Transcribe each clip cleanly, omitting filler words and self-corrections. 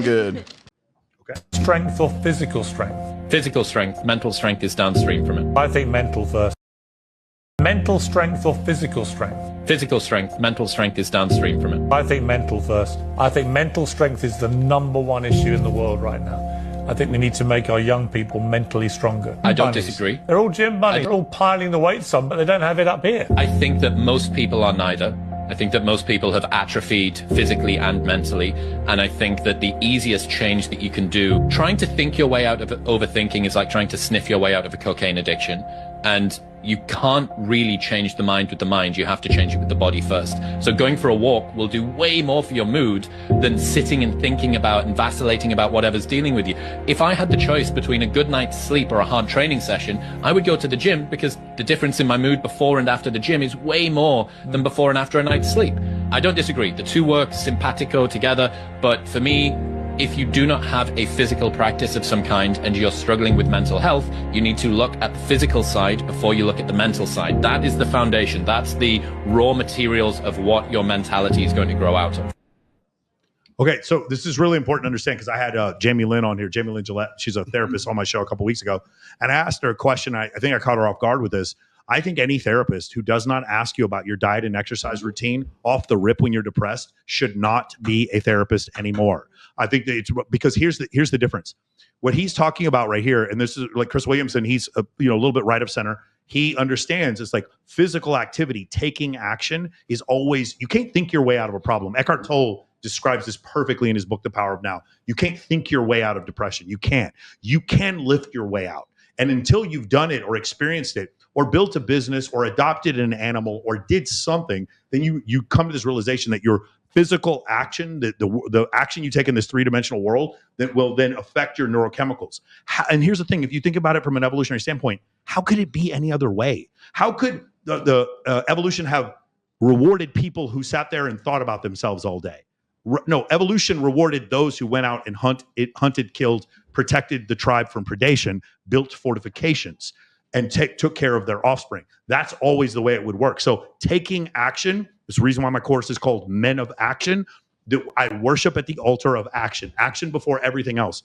Good. Okay. Strength or physical strength? Physical strength. Mental strength is downstream from it. I think mental first. Mental strength or physical strength? Physical strength. Mental strength is downstream from it. I think mental first. I think mental strength is the #1 issue in the world right now. I think we need to make our young people mentally stronger. I don't disagree. They're all gym bunnies. They're all piling the weights on, but they don't have it up here. I think that most people are neither. I think that most people have atrophied physically and mentally. And I think that the easiest change that you can do, trying to think your way out of overthinking is like trying to sniff your way out of a cocaine addiction. And you can't really change the mind with the mind. You have to change it with the body first. So going for a walk will do way more for your mood than sitting and thinking about and vacillating about whatever's dealing with you. If I had the choice between a good night's sleep or a hard training session, I would go to the gym because the difference in my mood before and after the gym is way more than before and after a night's sleep. I don't disagree. The two work simpatico together. But for me, if you do not have a physical practice of some kind and you're struggling with mental health, you need to look at the physical side before you look at the mental side. That is the foundation. That's the raw materials of what your mentality is going to grow out of. Okay, so this is really important to understand because I had Jamie Lynn on here, Jamie Lynn Gillette. She's a therapist on my show a couple weeks ago. And I asked her a question. I think I caught her off guard with this. I think any therapist who does not ask you about your diet and exercise routine off the rip when you're depressed should not be a therapist anymore. I think that it's because here's the difference. What he's talking about right here, and this is like Chris Williamson, he's a little bit right of center. He understands it's like physical activity, taking action is always, you can't think your way out of a problem. Eckhart Tolle describes this perfectly in his book, The Power of Now. You can't think your way out of depression. You can't. You can lift your way out. And until you've done it or experienced it or built a business or adopted an animal or did something, then you come to this realization that your physical action, the action you take in this three-dimensional world, that will then affect your neurochemicals. And here's the thing, if you think about it from an evolutionary standpoint, how could it be any other way? How could the evolution have rewarded people who sat there and thought about themselves all day? No, evolution rewarded those who went out and hunted, killed, protected the tribe from predation, built fortifications, and took care of their offspring. That's always the way it would work. So taking action is the reason why my course is called Men of Action. I worship at the altar of action before everything else.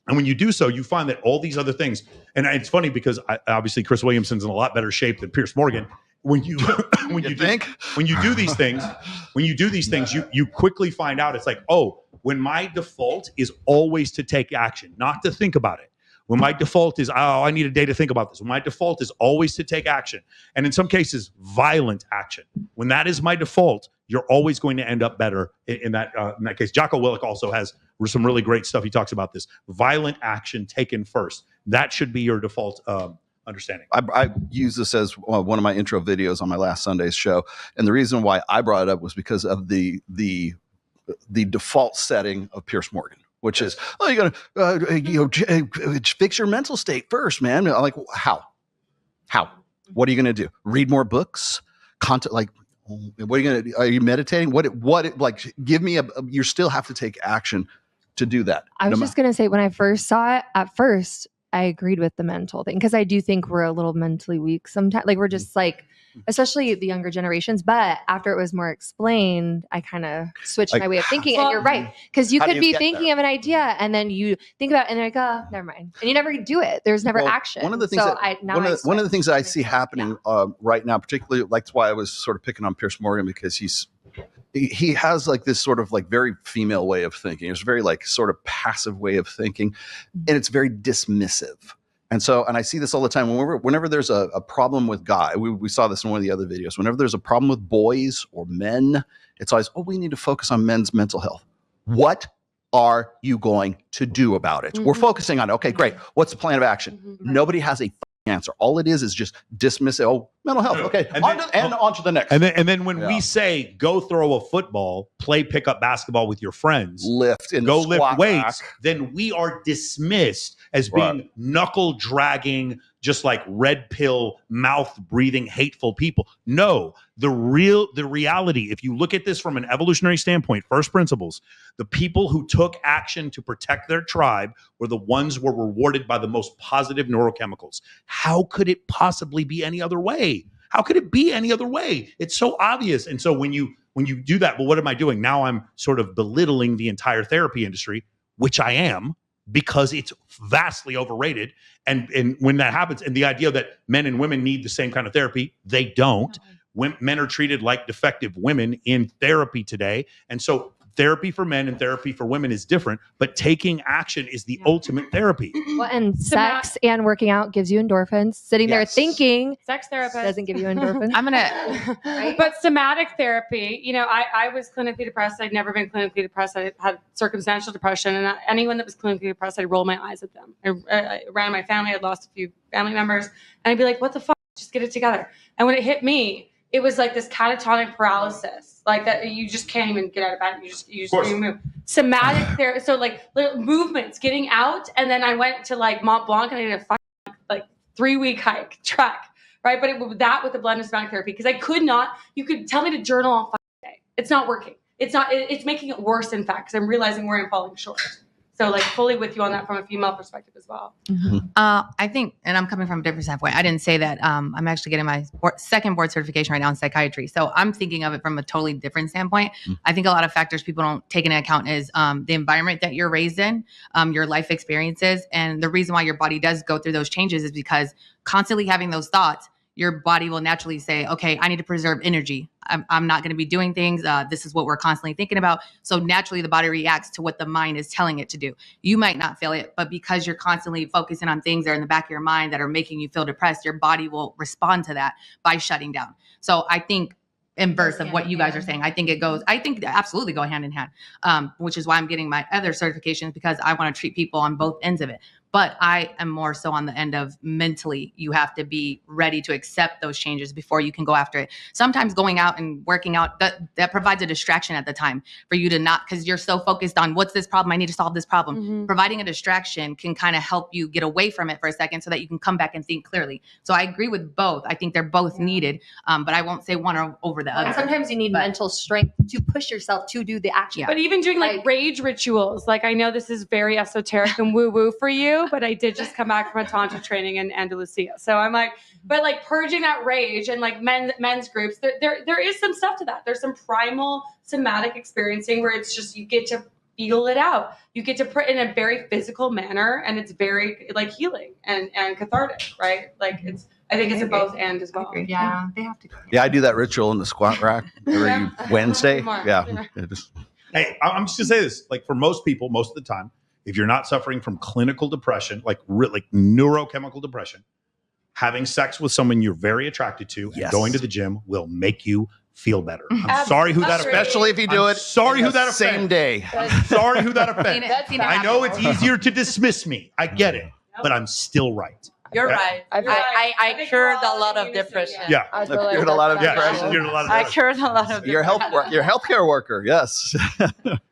And when you do so, you find that all these other things, and it's funny because obviously Chris Williamson's in a lot better shape than Pierce Morgan. When you do these things, you quickly find out it's like, oh, when my default is always to take action, not to think about it. When my default is, oh, I need a day to think about this. When my default is always to take action, and in some cases, violent action. When that is my default, you're always going to end up better in that case. Jocko Willink also has some really great stuff. He talks about this. Violent action taken first. That should be your default understanding. I use this as one of my intro videos on my last Sunday's show. And the reason why I brought it up was because of the default setting of Pierce Morgan, which is, oh, you're gonna fix your mental state first, man. I'm like, how? What are you gonna do? Read more books? Like, what are you gonna do? Are you meditating? Like, give me you still have to take action to do that. I was just gonna say, when I first saw it, at first I agreed with the mental thing because I do think we're a little mentally weak sometimes. Like, we're just like, especially the younger generations. But after it was more explained, I kind of switched my way of thinking. And you're right, because you could be thinking of an idea and then you think about it and they're like, oh, never mind. And you never do it. There's never action. One of the things one of the things that I see happening right now, particularly, like, that's why I was sort of picking on Pierce Morgan, because he has like this sort of like very female way of thinking. It's very like sort of passive way of thinking, and it's very dismissive. And I see this all the time. Whenever there's a problem with guys, we saw this in one of the other videos. Whenever there's a problem with boys or men, it's always, oh, we need to focus on men's mental health. What are you going to do about it? Mm-hmm. We're focusing on it. Okay, great. What's the plan of action? Mm-hmm. Nobody has a answer. All it is just dismiss it. Oh, mental health. Okay, on to the next. And then when we say go throw a football, play pickup basketball with your friends, lift weights, then we are dismissed as being knuckle dragging, just like red pill, mouth breathing, hateful people. No, the reality, if you look at this from an evolutionary standpoint, first principles, the people who took action to protect their tribe were the ones who were rewarded by the most positive neurochemicals. How could it possibly be any other way? How could it be any other way? It's so obvious. And so when you do that, well, what am I doing? Now I'm sort of belittling the entire therapy industry. which I am, because it's vastly overrated. And when that happens, and the idea that men and women need the same kind of therapy, they don't. Men are treated like defective women in therapy today. And so therapy for men and therapy for women is different, but taking action is the ultimate therapy. Well, and sex and working out gives you endorphins. Sitting there thinking sex therapist doesn't give you endorphins. I'm gonna But somatic therapy, you know, I was clinically depressed. I'd never been clinically depressed. I had circumstantial depression, and anyone that was clinically depressed, I'd roll my eyes at them. I ran my family. I'd lost a few family members, and I'd be like, what the fuck? Just get it together. And when it hit me, it was like this catatonic paralysis, like that you just can't even get out of bed. You just move. Somatic therapy, so like little movements, getting out, and then I went to like Mont Blanc and I did a like 3-week hike trek, right? But it was that with the blend of somatic therapy, because I could not. You could tell me to journal all day. It's not working. It's not. It's making it worse, in fact, because I'm realizing where I'm falling short. So like fully with you on that from a female perspective as well. I think, and I'm coming from a different standpoint. I didn't say that. I'm actually getting my second board certification right now in psychiatry. So I'm thinking of it from a totally different standpoint. I think a lot of factors people don't take into account is the environment that you're raised in, your life experiences. And the reason why your body does go through those changes is because constantly having those thoughts, your body will naturally say, okay, I need to preserve energy. I'm not going to be doing things. This is what we're constantly thinking about. So naturally the body reacts to what the mind is telling it to do. You might not feel it, but because you're constantly focusing on things that are in the back of your mind that are making you feel depressed, your body will respond to that by shutting down. So I think inverse of what you guys are saying, I think they absolutely go hand in hand, which is why I'm getting my other certifications, because I want to treat people on both ends of it. But I am more so on the end of mentally, you have to be ready to accept those changes before you can go after it. Sometimes going out and working out, that provides a distraction at the time for you to not, because you're so focused on what's this problem, I need to solve this problem. Providing a distraction can kind of help you get away from it for a second so that you can come back and think clearly. So I agree with both. I think they're both needed, but I won't say one over the other. And sometimes you need mental strength to push yourself to do the action. But even doing like rage rituals, like I know this is very esoteric and woo-woo for you, but I did just come back from a Tantra training in Andalusia. So I'm like, but like purging that rage and like men's groups, there is some stuff to that. There's some primal somatic experiencing where it's just, you get to feel it out. You get to put in a very physical manner, and it's very like healing and cathartic, right? Like I think it's a both and as well. Yeah, they have to. Yeah, I do that ritual in the squat rack every Wednesday. Yeah. Hey, I'm just gonna say this: like for most people, most of the time, if you're not suffering from clinical depression, like neurochemical depression, having sex with someone you're very attracted to and going to the gym will make you feel better. I'm sorry who that offends. Especially if you do it. Sorry who that offends. Same day. I'm sorry who that offends. I know it's easier to dismiss me. I get it, but I'm still right. You're right. I cured a lot of depression. Yeah, I've cured a lot of depression. Cured a lot of I cured a lot of You're a healthcare worker. Yes.